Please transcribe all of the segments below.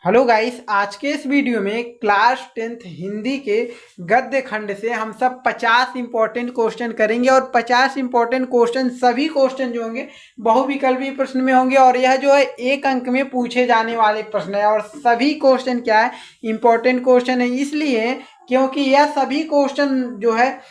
Hello guys, आज के इस वीडियो में क्लास 10th हिंदी के गद्य खंड से हम सब 50 इंपॉर्टेंट क्वेश्चन करेंगे और 50 इंपॉर्टेंट क्वेश्चन सभी क्वेश्चन जो होंगे बहुविकल्पीय प्रश्न में होंगे और यह जो है एक अंक में पूछे जाने वाले प्रश्न है। और सभी क्वेश्चन क्या है, इंपॉर्टेंट क्वेश्चन है, इसलिए क्योंकि यह सभी क्वेश्चन जो है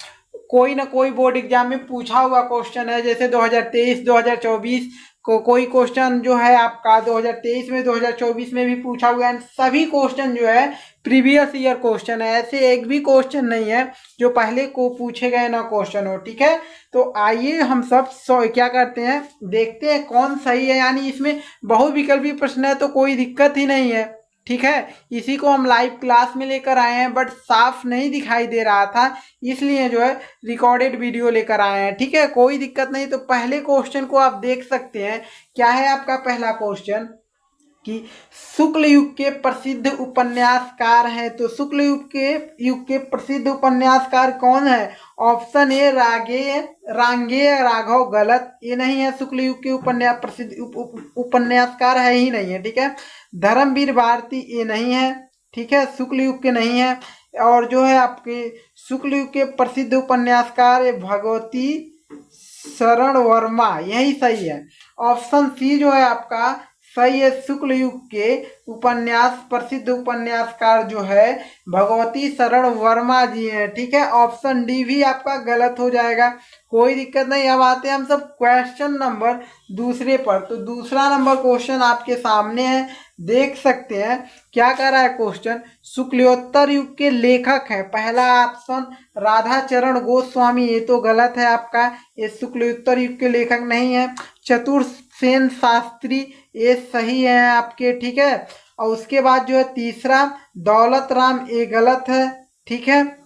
कोई ना कोई बोर्ड एग्जाम में पूछा हुआ क्वेश्चन है। जैसे 2023 2024 को कोई क्वेश्चन जो है आपका 2023 में 2024 में भी पूछा हुआ है। सभी क्वेश्चन जो है प्रीवियस ईयर क्वेश्चन है, ऐसे एक भी क्वेश्चन नहीं है जो पहले को पूछे गए ना क्वेश्चन हो। ठीक है, तो आइए हम सब क्या करते हैं, देखते हैं कौन सही है। यानी इसमें बहुविकल्पी प्रश्न है तो कोई दिक्कत ही नहीं है। ठीक है, इसी को हम लाइव क्लास में लेकर आए हैं, बट साफ नहीं दिखाई दे रहा था, इसलिए जो है रिकॉर्डेड वीडियो लेकर आए हैं। ठीक है, कोई दिक्कत नहीं। तो पहले क्वेश्चन को आप देख सकते हैं। क्या है आपका पहला क्वेश्चन कि शुक्ल युग के प्रसिद्ध उपन्यासकार हैं। तो शुक्ल युग के प्रसिद्ध उपन्यासकार कौन है? ऑप्शन ए रांगेय राघव, गलत, ये नहीं है। शुक्ल युग के प्रसिद्ध उपन्यासकार है ही नहीं है। ठीक है, धर्मवीर भारती, ये नहीं है। ठीक है, शुक्ल युग के नहीं है। और जो है आपके शुक्ल युग के प्रसिद्ध उपन्यासकार भगवती शरण वर्मा, यही सही है। ऑप्शन सी जो है आपका सही है। शुक्ल युग के प्रसिद्ध उपन्यासकार जो है भगवती शरण वर्मा जी हैं। ठीक है, ऑप्शन डी भी आपका गलत हो जाएगा, कोई दिक्कत नहीं। अब आते हैं हम सब क्वेश्चन नंबर दूसरे पर। तो दूसरा नंबर क्वेश्चन आपके सामने है, देख सकते हैं क्या कर रहा है क्वेश्चन। शुक्लोत्तर युग के लेखक हैं। पहला ऑप्शन राधाचरण गोस्वामी, ये तो गलत है आपका, ये शुक्लोत्तर युग के लेखक नहीं है। चतुर्सेन शास्त्री, ये सही है आपके। ठीक है, और उसके बाद जो है तीसरा दौलत राम, ये गलत है। ठीक है,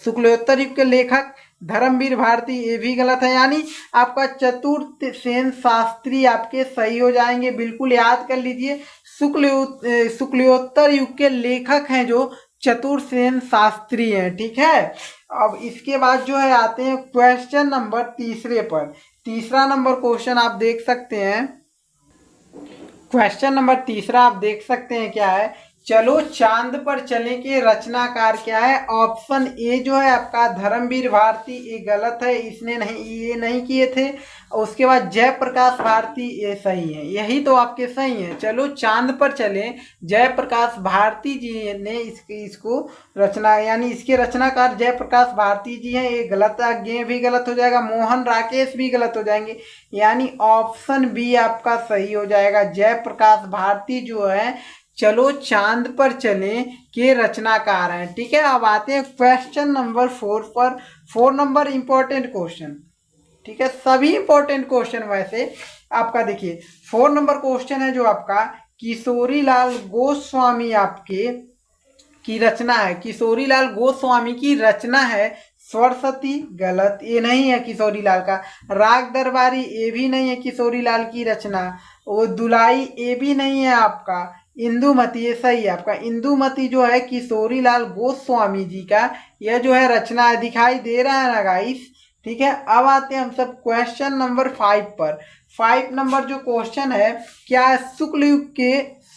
शुक्लोत्तर युग के लेखक धर्मवीर भारती, ये भी गलत है। यानी आपका चतुर्सेन शास्त्री आपके सही हो जाएंगे, बिल्कुल याद कर लीजिए। शुक्लोत्तर युग के लेखक हैं जो चतुर्सेन शास्त्री हैं। ठीक है, अब इसके बाद जो है आते हैं क्वेश्चन नंबर तीसरे पर। तीसरा नंबर क्वेश्चन आप देख सकते हैं। क्वेश्चन नंबर तीसरा आप देख सकते हैं क्या है, चलो चांद पर चले के रचनाकार क्या है। ऑप्शन ए जो है आपका धर्मवीर भारती, ये गलत है, इसने नहीं, ये नहीं किए थे। उसके बाद जयप्रकाश भारती, ये सही है, यही तो आपके सही है। चलो चांद पर चले, जयप्रकाश भारती जी ने इसको रचना, यानी इसके रचनाकार जयप्रकाश भारती जी हैं, ये गलत, ये भी गलत हो जाएगा। मोहन राकेश भी गलत हो जाएंगे, यानी ऑप्शन बी आपका सही हो जाएगा। जयप्रकाश भारती जो है चलो चांद पर चले के रचनाकार हैं। ठीक है, अब आते हैं क्वेश्चन नंबर 4 पर। 4 नंबर इंपॉर्टेंट क्वेश्चन। ठीक है, सभी इंपॉर्टेंट क्वेश्चन वैसे आपका देखिए। 4 नंबर क्वेश्चन है जो आपका किशोरी लाल गोस्वामी आपके की रचना है। किशोरी लाल गोस्वामी की रचना है सरस्वती, गलत, ये नहीं है किशोरी लाल का। राग दरबारी, ये भी नहीं है किशोरी लाल की रचना। वो दुलाई, ये भी नहीं है आपका। इंदुमती, ये सही है आपका। इंदुमती जो है किशोरी लाल गोस्वामी जी का यह जो है रचना है, दिखाई दे रहा है ना गाइस। ठीक है, अब आते हैं हम सब क्वेश्चन नंबर 5 पर। 5 नंबर जो क्वेश्चन है क्या है,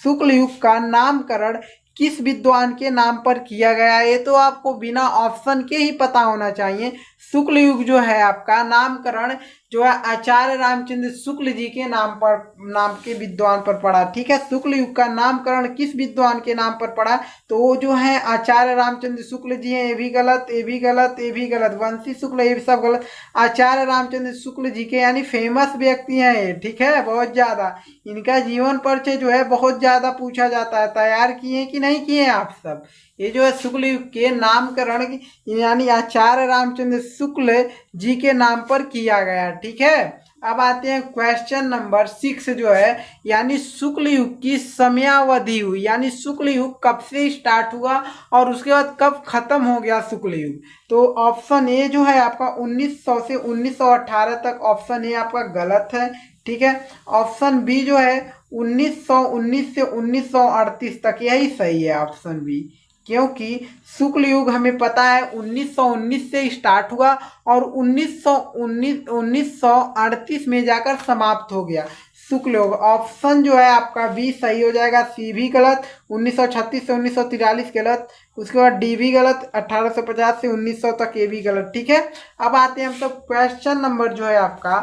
शुक्ल युग का नामकरण किस विद्वान के नाम पर किया गया है। ये तो आपको बिना ऑप्शन के ही पता होना चाहिए। शुक्ल युग जो है आपका नामकरण जो है आचार्य रामचंद्र शुक्ल जी के नाम के विद्वान पर पड़ा। ठीक है, शुक्ल युग का नामकरण किस विद्वान के नाम पर पड़ा, तो वो जो है आचार्य रामचंद्र शुक्ल जी हैं, ये भी गलत, ये भी गलत, ये भी गलत। वंशी शुक्ल, ये भी सब गलत। आचार्य रामचंद्र शुक्ल जी के यानी फेमस व्यक्ति हैं ये। ठीक है, बहुत ज्यादा इनका जीवन परिचय जो है बहुत ज्यादा पूछा जाता है। तैयार किए कि नहीं किए आप सब? ये जो है शुक्ल युग के नामकरण यानी आचार्य रामचंद्र शुक्ल जी के नाम पर किया गया। ठीक है, अब आते हैं क्वेश्चन नंबर 6 जो है, यानी शुक्ल युग की समयावधि हुई, यानी शुक्ल युग कब से स्टार्ट हुआ और उसके बाद कब खत्म हो गया शुक्ल युग। तो ऑप्शन ए जो है आपका 1900 से 1918 तक, ऑप्शन ए आपका गलत है। ठीक है, ऑप्शन बी जो है 1919 से 1938 तक, यही सही है ऑप्शन बी। क्योंकि शुक्ल युग हमें पता है 1919 से स्टार्ट हुआ और 1938 में जाकर समाप्त हो गया। शुक्ल योग। ऑप्शन जो है आपका बी सही हो जाएगा, सी भी गलत, 1936 से 1943 गलत, उसके बाद डी भी गलत, 1850 से 1900 तक ये भी गलत। ठीक है, अब आते हैं हम सब क्वेश्चन नंबर जो है आपका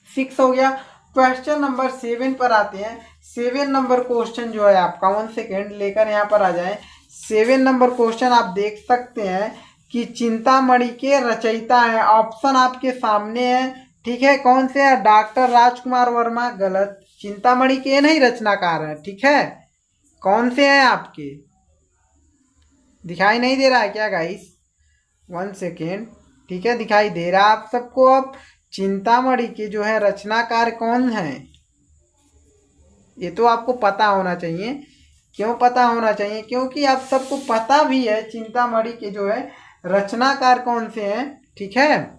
6 हो गया। क्वेश्चन नंबर 7 पर आते हैं। 7 नंबर क्वेश्चन जो है आपका 1 सेकेंड लेकर यहाँ पर आ जाए। 7 नंबर क्वेश्चन आप देख सकते हैं कि चिंतामणि के रचयिता है, ऑप्शन आपके सामने है। ठीक है, कौन से है? डॉक्टर राजकुमार वर्मा, गलत। चिंतामणि के नहीं रचनाकार है। ठीक है, कौन से हैं आपके? दिखाई नहीं दे रहा है क्या गाइस? 1 सेकेंड। ठीक है, दिखाई दे रहा है आप सबको। अब चिंतामणि के जो है रचनाकार कौन है, ये तो आपको पता होना चाहिए। क्यों पता होना चाहिए? क्योंकि आप सबको पता भी है चिंतामणि के जो है रचनाकार कौन से हैं। ठीक है,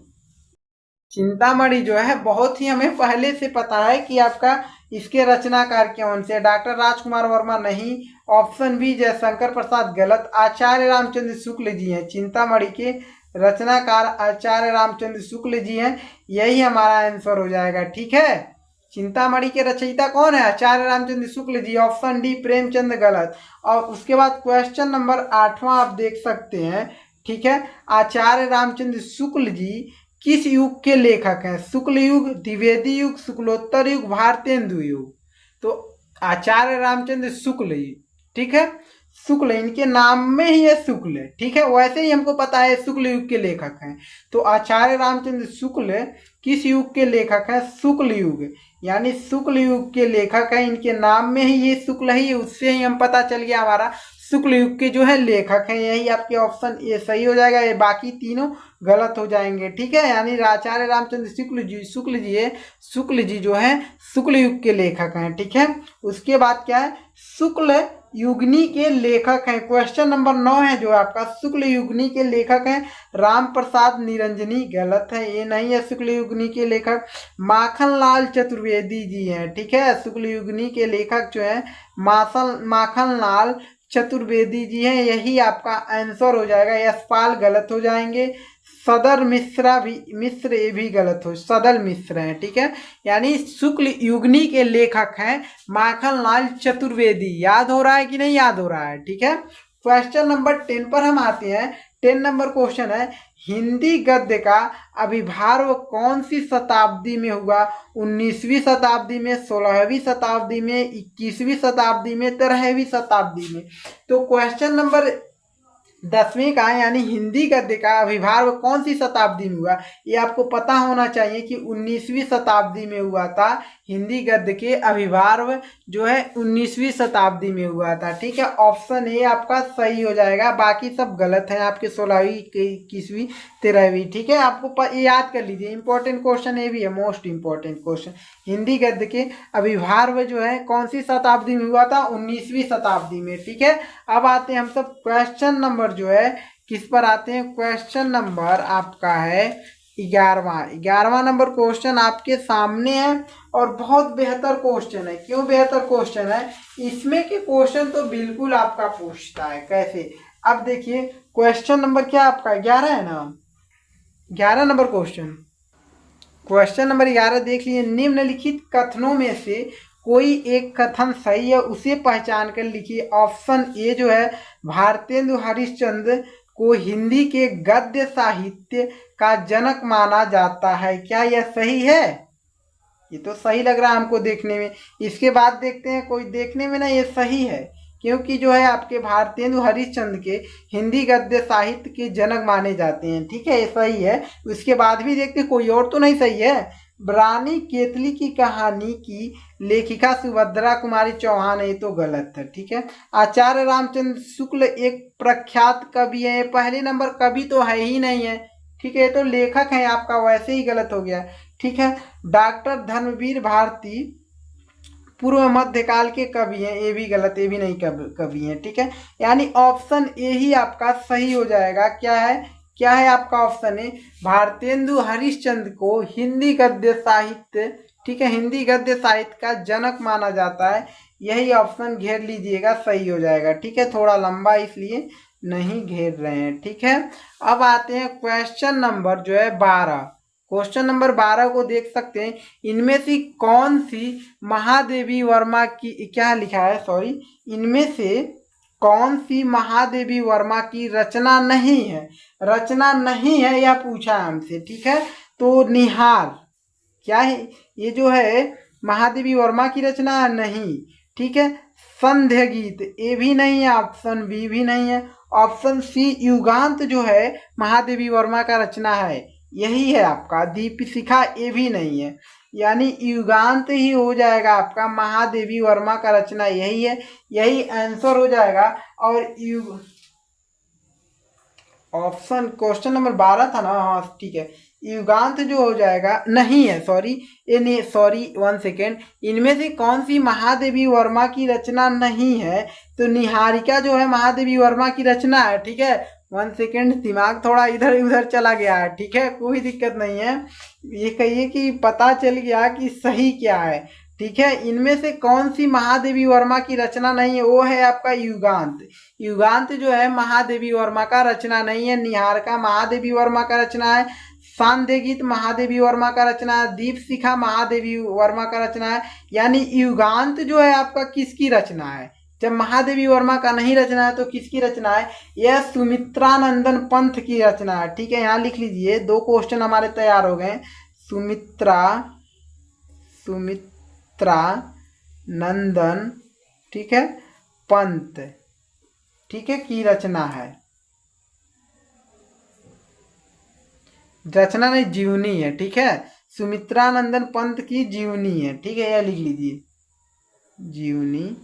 चिंतामणि जो है बहुत ही हमें पहले से पता है कि आपका इसके रचनाकार कौन से। डॉक्टर राजकुमार वर्मा नहीं, ऑप्शन बी जयशंकर प्रसाद गलत। आचार्य रामचंद्र शुक्ल जी हैं, चिंतामणि के रचनाकार आचार्य रामचंद्र शुक्ल जी हैं, यही हमारा आंसर हो जाएगा। ठीक है, चिंतामणि के रचयिता कौन है? आचार्य रामचंद्र शुक्ल जी, ऑप्शन डी प्रेमचंद गलत। और उसके बाद क्वेश्चन नंबर 8वां आप देख सकते हैं। ठीक है, आचार्य रामचंद्र शुक्ल जी किस युग के लेखक हैं? शुक्ल युग, द्विवेदी युग, शुक्लोत्तर युग, भारतेंदु युग। तो आचार्य रामचंद्र शुक्ल जी, ठीक है, शुक्ल, इनके नाम में ही ये शुक्ल है। ठीक है, वैसे ही हमको पता है शुक्ल युग के लेखक हैं। तो आचार्य रामचंद्र शुक्ल किस युग के लेखक हैं? शुक्ल युग, यानी शुक्ल युग के लेखक हैं। इनके नाम में ही ये शुक्ल ही, उससे ही हम पता चल गया हमारा शुक्ल युग के जो है लेखक हैं। यही आपके ऑप्शन ये सही हो जाएगा, ये बाकी तीनों गलत हो जाएंगे। ठीक है, यानी आचार्य रामचंद्र शुक्ल जी जो है शुक्ल युग के लेखक हैं। ठीक है, उसके बाद क्या है? शुक्ल युगनी के लेखक हैं। क्वेश्चन नंबर 9 है जो आपका, शुक्ल युगनी के लेखक हैं राम प्रसाद निरंजनी, गलत है, ये नहीं है शुक्ल युगनी के लेखक। माखनलाल चतुर्वेदी जी हैं। ठीक है, शुक्ल युगनी के लेखक जो है माखनलाल चतुर्वेदी जी हैं, यही आपका आंसर हो जाएगा। यशपाल गलत हो जाएंगे। सदर मिश्र ये भी गलत हो, सदल मिश्र हैं। ठीक है, यानी शुक्ल युगनी के लेखक हैं माखनलाल चतुर्वेदी। याद हो रहा है कि नहीं याद हो रहा है? ठीक है, क्वेश्चन नंबर 10 पर हम आते हैं। 10 नंबर क्वेश्चन है, हिंदी गद्य का आविर्भाव कौन सी शताब्दी में हुआ? 19वीं शताब्दी में, 16वीं शताब्दी में, 21वीं शताब्दी में, 13वीं शताब्दी में। तो क्वेश्चन नंबर 10वीं का यानी हिंदी गद्य का आविर्भाव कौन सी शताब्दी में हुआ? ये आपको पता होना चाहिए कि 19वीं शताब्दी में हुआ था। हिंदी गद्य के आविर्भाव जो है 19वीं शताब्दी में हुआ था। ठीक है, ऑप्शन ए आपका सही हो जाएगा, बाकी सब गलत है आपके 16वीं, 21वीं, 13वीं। ठीक है, आपको याद कर लीजिए, इंपॉर्टेंट क्वेश्चन ये भी है, मोस्ट इंपॉर्टेंट क्वेश्चन। हिंदी गद्य के आविर्भाव जो है कौन सी शताब्दी में हुआ था? 19वीं शताब्दी में। ठीक है, अब आते हैं हम सब क्वेश्चन नंबर जो है किस पर आते हैं? क्वेश्चन नंबर आपका है 11वां नंबर क्वेश्चन आपके सामने है और बहुत बेहतर क्वेश्चन है। क्यों बेहतर क्वेश्चन है? इसमें के क्वेश्चन तो बिल्कुल आपका पूछता है। कैसे? अब देखिए, क्वेश्चन नंबर क्या आपका 11 है ना, 11 नंबर क्वेश्चन नंबर 11 देख लीजिए। निम्नलिखित कथनों में से कोई एक कथन सही है, उसे पहचान कर लिखिए। ऑप्शन ए जो है, भारतेंदु हरिश्चंद्र को हिंदी के गद्य साहित्य का जनक माना जाता है। क्या यह सही है? ये तो सही लग रहा है हमको देखने में। इसके बाद देखते हैं, कोई देखने में ना ये सही है, क्योंकि जो है आपके भारतेंदु हरिश्चंद्र के हिंदी गद्य साहित्य के जनक माने जाते हैं। ठीक है, ये सही है। उसके बाद भी देखते हैं कोई और तो नहीं सही है। रानी केतली की कहानी की लेखिका सुभद्रा कुमारी चौहान, ये तो गलत है। ठीक है, आचार्य रामचंद्र शुक्ल एक प्रख्यात कवि है, पहले नंबर कवि तो है ही नहीं है। ठीक है, ये तो लेखक है आपका, वैसे ही गलत हो गया। ठीक है, डॉक्टर धर्मवीर भारती पूर्व मध्यकाल के कवि हैं, ये भी गलत, ये भी नहीं कवि हैं। ठीक है, यानी ऑप्शन ए ही आपका सही हो जाएगा। क्या है आपका ऑप्शन है? भारतेंदु हरिश्चंद्र को हिंदी गद्य साहित्य, ठीक है, हिंदी गद्य साहित्य का जनक माना जाता है। यही ऑप्शन घेर लीजिएगा, सही हो जाएगा। ठीक है, थोड़ा लंबा इसलिए नहीं घेर रहे हैं। ठीक है, अब आते हैं क्वेश्चन नंबर जो है 12। क्वेश्चन नंबर 12 को देख सकते हैं, इनमें से कौन सी महादेवी वर्मा की, क्या लिखा है सॉरी, इनमें से कौन सी महादेवी वर्मा की रचना नहीं है, रचना नहीं है यह पूछा है हमसे, ठीक है। तो निहार क्या है, ये जो है महादेवी वर्मा की रचना है, नहीं, ठीक है। संध्या गीत ए भी नहीं है, ऑप्शन बी भी नहीं है, ऑप्शन सी युगांत जो है महादेवी वर्मा का रचना है, यही है आपका। दीपशिखा ये भी नहीं है, यानी युगांत ही हो जाएगा आपका, महादेवी वर्मा का रचना यही है, यही आंसर हो जाएगा। और ऑप्शन क्वेश्चन नंबर 12 था ना, हाँ ठीक है, युगांत जो हो जाएगा नहीं है, सॉरी ये सॉरी 1 सेकेंड, इनमें से कौन सी महादेवी वर्मा की रचना नहीं है, तो निहारिका जो है महादेवी वर्मा की रचना है, ठीक है। 1 सेकेंड, दिमाग थोड़ा इधर उधर चला गया है, ठीक है, कोई दिक्कत नहीं है, ये कहिए कि पता चल गया कि सही क्या है, ठीक है। इनमें से कौन सी महादेवी वर्मा की रचना नहीं है, वो है आपका युगांत। युगांत जो है महादेवी वर्मा का रचना नहीं है, निहारिका महादेवी वर्मा का रचना है, सांध्य गीत महादेवी वर्मा का रचना है, दीपशिखा महादेवी वर्मा का रचना है, यानी युगांत जो है आपका किसकी रचना है, जब महादेवी वर्मा का नहीं रचना है तो किसकी रचना है, यह सुमित्रानंदन पंथ की रचना है, ठीक है। यहाँ लिख लीजिए, 2 क्वेश्चन हमारे तैयार हो गए। सुमित्रा नंदन, ठीक है, पंत, ठीक है, की रचना है, रचना नहीं जीवनी है, ठीक है, सुमित्रानंदन पंत की जीवनी है, ठीक है, यह लिख लीजिए, जीवनी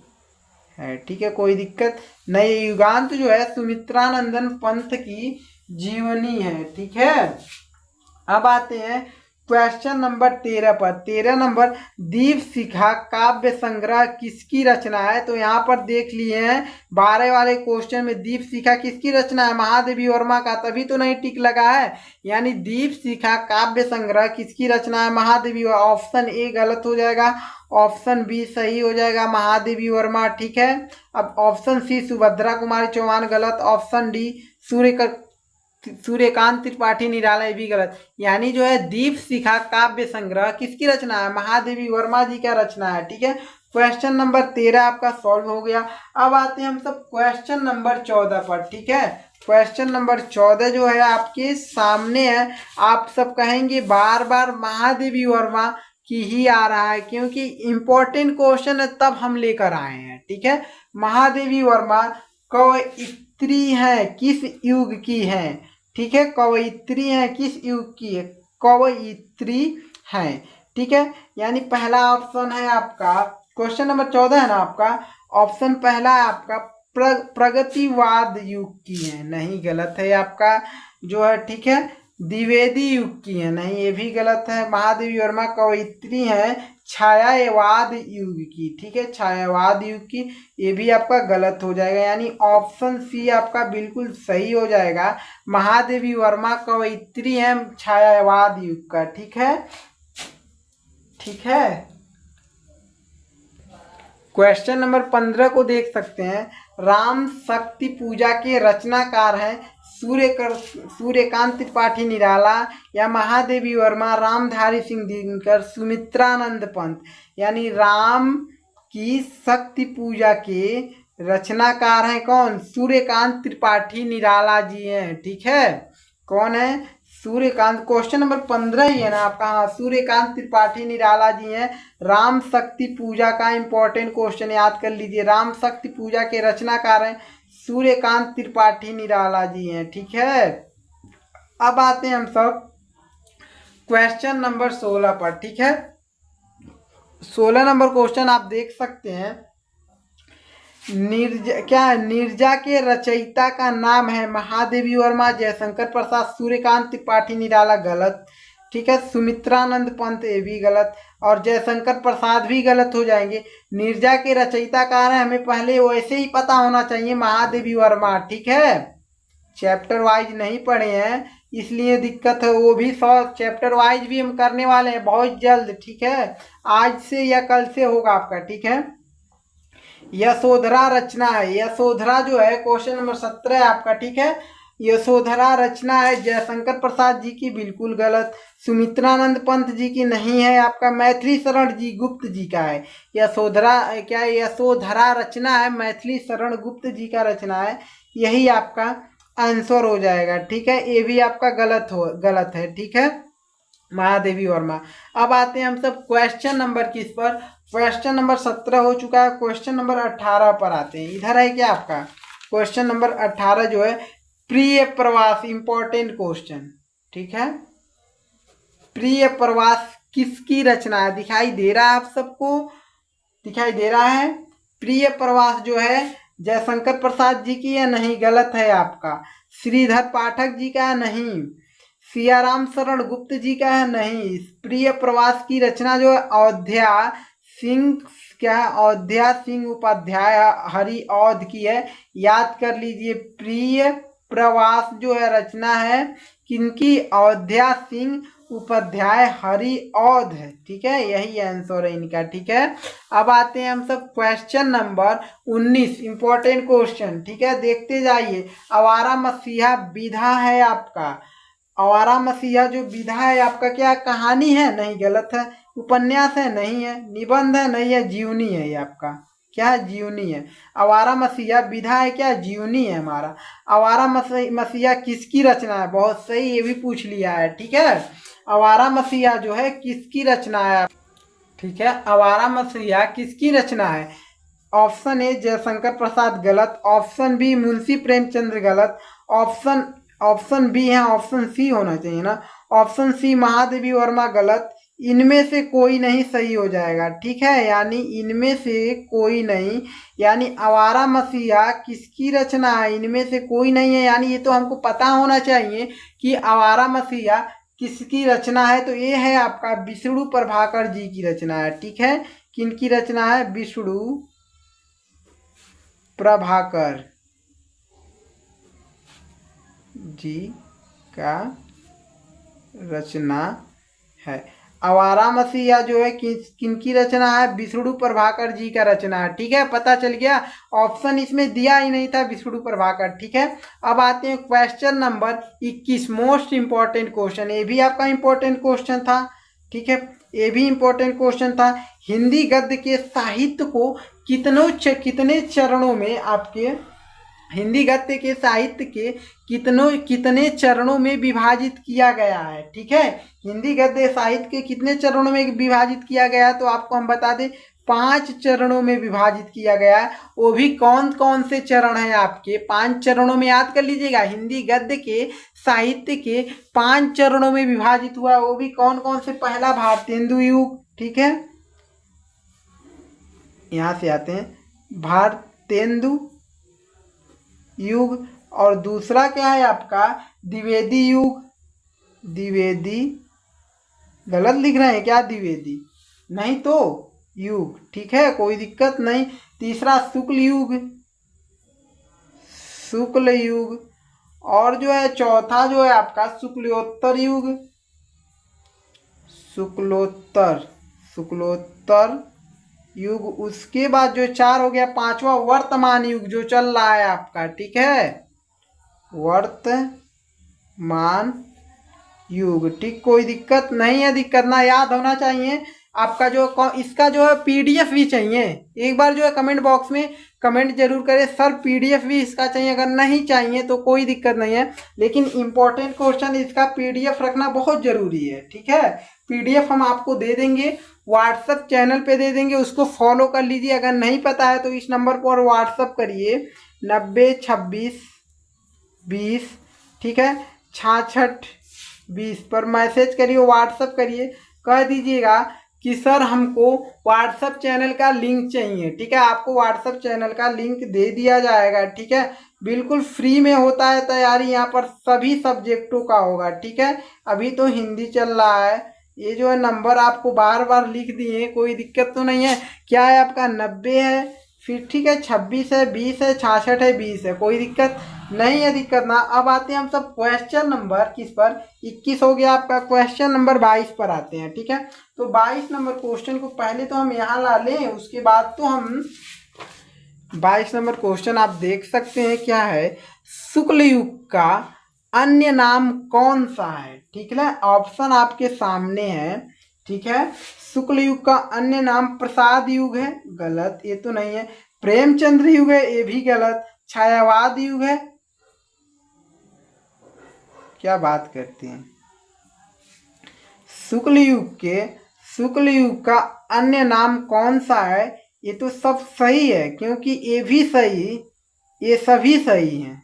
है, ठीक है, कोई दिक्कत नहीं। युगांत जो है सुमित्रानंदन पंत की जीवनी है, ठीक है। अब आते हैं क्वेश्चन नंबर 13 पर। 13 नंबर, दीपशिखा काव्य संग्रह किसकी रचना है, तो यहाँ पर देख लिए हैं 12 वाले क्वेश्चन में दीपशिखा किसकी रचना है, महादेवी वर्मा का, तभी तो नहीं टिक लगा है, यानी दीपशिखा काव्य संग्रह किसकी रचना है, महादेवी। ऑप्शन ए गलत हो जाएगा, ऑप्शन बी सही हो जाएगा, महादेवी वर्मा, ठीक है। अब ऑप्शन सी सुभद्रा कुमारी चौहान गलत, ऑप्शन डी सूर्यकांत त्रिपाठी निराला, ये भी गलत, यानी जो है दीपशिखा काव्य संग्रह किसकी रचना है, महादेवी वर्मा जी का रचना है, ठीक है। क्वेश्चन नंबर 13 आपका सॉल्व हो गया। अब आते हैं हम सब क्वेश्चन नंबर 14 पर, ठीक है। क्वेश्चन नंबर 14 जो है आपके सामने है, आप सब कहेंगे बार बार महादेवी वर्मा की ही आ रहा है, क्योंकि इंपॉर्टेंट क्वेश्चन है तब हम लेकर आए हैं, ठीक है। महादेवी वर्मा कवयित्री है, किस युग की है, ठीक है, कवयित्री है, किस युग की है, कवयित्री है, ठीक है। यानी पहला ऑप्शन है आपका, क्वेश्चन नंबर 14 है ना आपका, ऑप्शन पहला है आपका प्रगतिवाद युग की है, नहीं, गलत है आपका जो है, ठीक है। द्विवेदी युग की है, नहीं, ये भी गलत है। महादेवी वर्मा कवयित्री है छायावाद युग की, ठीक है, छायावाद युग की, ये भी आपका गलत हो जाएगा, यानी ऑप्शन सी आपका बिल्कुल सही हो जाएगा, महादेवी वर्मा कवयित्री है छायावाद युग का, ठीक है, ठीक है। क्वेश्चन नंबर 15 को देख सकते हैं, राम शक्ति पूजा के रचनाकार हैं सूर्यकांत त्रिपाठी निराला या महादेवी वर्मा, रामधारी सिंह दिनकर, सुमित्रानंद पंत, यानी राम की शक्ति पूजा के रचनाकार हैं कौन, सूर्यकांत त्रिपाठी निराला जी हैं, ठीक है। कौन है, सूर्यकांत, क्वेश्चन नंबर 15 ही है ना आपका, हाँ, सूर्यकांत त्रिपाठी निराला जी हैं। राम शक्ति पूजा का इंपॉर्टेंट क्वेश्चन याद कर लीजिए, राम शक्ति पूजा के रचनाकार हैं सूर्यकांत त्रिपाठी निराला जी हैं, ठीक है। अब आते हैं हम सब क्वेश्चन नंबर 16 पर, ठीक है। 16 नंबर क्वेश्चन आप देख सकते हैं, नीरजा के रचयिता का नाम है महादेवी वर्मा, जयशंकर प्रसाद, सूर्यकांत त्रिपाठी निराला, गलत, ठीक है। सुमित्रानंद पंत, ये भी गलत, और जयशंकर प्रसाद भी गलत हो जाएंगे। नीरजा के रचयिता कौन है, हमें पहले वैसे ही पता होना चाहिए, महादेवी वर्मा, ठीक है। चैप्टर वाइज नहीं पढ़े हैं इसलिए दिक्कत है, वो भी 100 चैप्टर वाइज भी हम करने वाले हैं बहुत जल्द, ठीक है, आज से या कल से होगा आपका, ठीक है। यशोधरा रचना है, यशोधरा जो है क्वेश्चन नंबर 17 है आपका, ठीक है। यशोधरा रचना है जयशंकर प्रसाद जी की, बिल्कुल गलत। सुमित्रानंद पंत जी की नहीं है, आपका मैथिली शरण जी गुप्त जी का है। यशोधरा क्या है, यशोधरा रचना है मैथिली शरण गुप्त जी का रचना है, यही आपका आंसर हो जाएगा। ठीक है, ये भी आपका गलत है। ठीक है, महादेवी वर्मा। अब आते हैं हम सब क्वेश्चन नंबर किस पर, क्वेश्चन नंबर 17 हो चुका है, क्वेश्चन नंबर 18 पर आते हैं। इधर है क्या आपका क्वेश्चन नंबर 18 जो है प्रिय प्रवास, इंपॉर्टेंट क्वेश्चन। ठीक है, प्रिय प्रवास किसकी रचना है, दिखाई दे रहा है आप सबको, दिखाई दे रहा है। प्रिय प्रवास जो है जयशंकर प्रसाद जी की है, नहीं, गलत है आपका। श्रीधर पाठक जी का है, नहीं। सियाराम शरण गुप्त जी का है, नहीं। प्रिय प्रवास की रचना जो है अयोध्या सिंह, क्या है, अयोध्या सिंह उपाध्याय हरिऔध की है, याद कर लीजिए। प्रिय प्रवास जो है रचना है किनकी, अयोध्या सिंह उपाध्याय हरिऔध है। ठीक है, यही आंसर है इनका। ठीक है, अब आते हैं हम सब क्वेश्चन नंबर 19, इंपॉर्टेंट क्वेश्चन। ठीक है, देखते जाइए। आवारा मसीहा विधा है आपका, आवारा मसीहा जो विधा है आपका क्या कहानी है, नहीं, गलत है। उपन्यास है, नहीं है। निबंध है, नहीं है। जीवनी है ये आपका, क्या है, जीवनी है। आवारा मसीहा विधा है क्या, जीवनी है हमारा। आवारा मसीहा किसकी रचना है, बहुत सही, ये भी पूछ लिया है। ठीक है, आवारा मसीहा जो है किसकी रचना है। ठीक है, आवारा मसीहा किसकी रचना है। ऑप्शन ए जयशंकर प्रसाद गलत, ऑप्शन बी मुंशी प्रेमचंद्र गलत, ऑप्शन बी है, ऑप्शन सी होना चाहिए ना, ऑप्शन सी महादेवी वर्मा गलत। इनमें से कोई नहीं सही हो जाएगा। ठीक है, यानी इनमें से कोई नहीं, यानी आवारा मसीहा किसकी रचना है, इनमें से कोई नहीं है। यानी ये तो हमको पता होना चाहिए कि आवारा मसीहा किसकी रचना है, तो ये है आपका विष्णु प्रभाकर जी की रचना है। ठीक है, किनकी रचना है, विष्णु प्रभाकर जी का रचना है। आवारा मसीहा जो है किनकी रचना है, विष्णु प्रभाकर जी का रचना है। ठीक है, पता चल गया, ऑप्शन इसमें दिया ही नहीं था विष्णु प्रभाकर। ठीक है, अब आते हैं question number 21, most important question, ये भी आपका इंपॉर्टेंट क्वेश्चन था। ठीक है, ये भी इंपॉर्टेंट क्वेश्चन था। हिंदी गद्य के साहित्य को कितने चरणों में आपके, हिंदी गद्य के साहित्य के कितने चरणों में विभाजित किया गया है। ठीक है, हिंदी गद्य साहित्य के कितने चरणों में विभाजित किया गया है, तो आपको हम बता दें 5 चरणों में विभाजित किया गया है। वो भी कौन कौन से चरण हैं आपके, 5 चरणों में याद कर लीजिएगा। हिंदी गद्य के साहित्य के 5 चरणों में विभाजित हुआ, वो भी कौन कौन से। पहला भारतेंदु युग, ठीक है, यहाँ से आते हैं, भारतेंदु युग, और दूसरा क्या है आपका द्विवेदी युग, द्विवेदी, गलत लिख रहे हैं क्या, द्विवेदी नहीं तो युग। ठीक है, कोई दिक्कत नहीं। तीसरा शुक्ल युग, शुक्ल युग, और जो है चौथा जो है आपका शुक्लोत्तर युग, शुक्लोत्तर युग। उसके बाद जो 4 हो गया, 5वां वर्तमान युग जो चल रहा है आपका। ठीक है, वर्तमान युग। ठीक, कोई दिक्कत नहीं है, दिक्कत ना याद होना चाहिए आपका। जो इसका जो है पीडीएफ भी चाहिए, एक बार जो है कमेंट बॉक्स में कमेंट जरूर करें, सर पीडीएफ भी इसका चाहिए। अगर नहीं चाहिए तो कोई दिक्कत नहीं है, लेकिन इंपॉर्टेंट क्वेश्चन इसका पीडीएफ रखना बहुत जरूरी है। ठीक है, पीडीएफ हम आपको दे देंगे, व्हाट्सएप चैनल पे दे देंगे, उसको फॉलो कर लीजिए। अगर नहीं पता है तो इस नंबर पर व्हाट्सएप करिए 902620, ठीक है, 6620 पर मैसेज करिए, व्हाट्सएप करिए, कह दीजिएगा कि सर हमको व्हाट्सएप चैनल का लिंक चाहिए। ठीक है, आपको व्हाट्सएप चैनल का लिंक दे दिया जाएगा। ठीक है, बिल्कुल फ्री में होता है तैयारी, यहाँ पर सभी सब्जेक्टों का होगा। ठीक है, अभी तो हिंदी चल रहा है। ये जो है नंबर आपको बार बार लिख दिए, कोई दिक्कत तो नहीं है। क्या है आपका 90 है, फिर ठीक है 26 है, 20 है, 66 है, 20 है, कोई दिक्कत नहीं है, दिक्कत ना। अब आते हैं हम सब क्वेश्चन नंबर किस पर, 21 हो गया आपका, क्वेश्चन नंबर 22 पर आते हैं। ठीक है, तो 22 नंबर क्वेश्चन को पहले तो हम यहाँ ला लें, उसके बाद तो हम 22 नंबर क्वेश्चन आप देख सकते हैं क्या है, शुक्ल युग का अन्य नाम कौन सा है। ठीक है, ऑप्शन आपके सामने है। ठीक है, शुक्ल युग का अन्य नाम प्रसाद युग है, गलत, ये तो नहीं है। प्रेमचंद्र युग है, ये भी गलत। छायावाद युग है, क्या बात करते हैं। शुक्ल युग का अन्य नाम कौन सा है, ये तो सब सही है, क्योंकि ये भी सही, ये सभी सही हैं।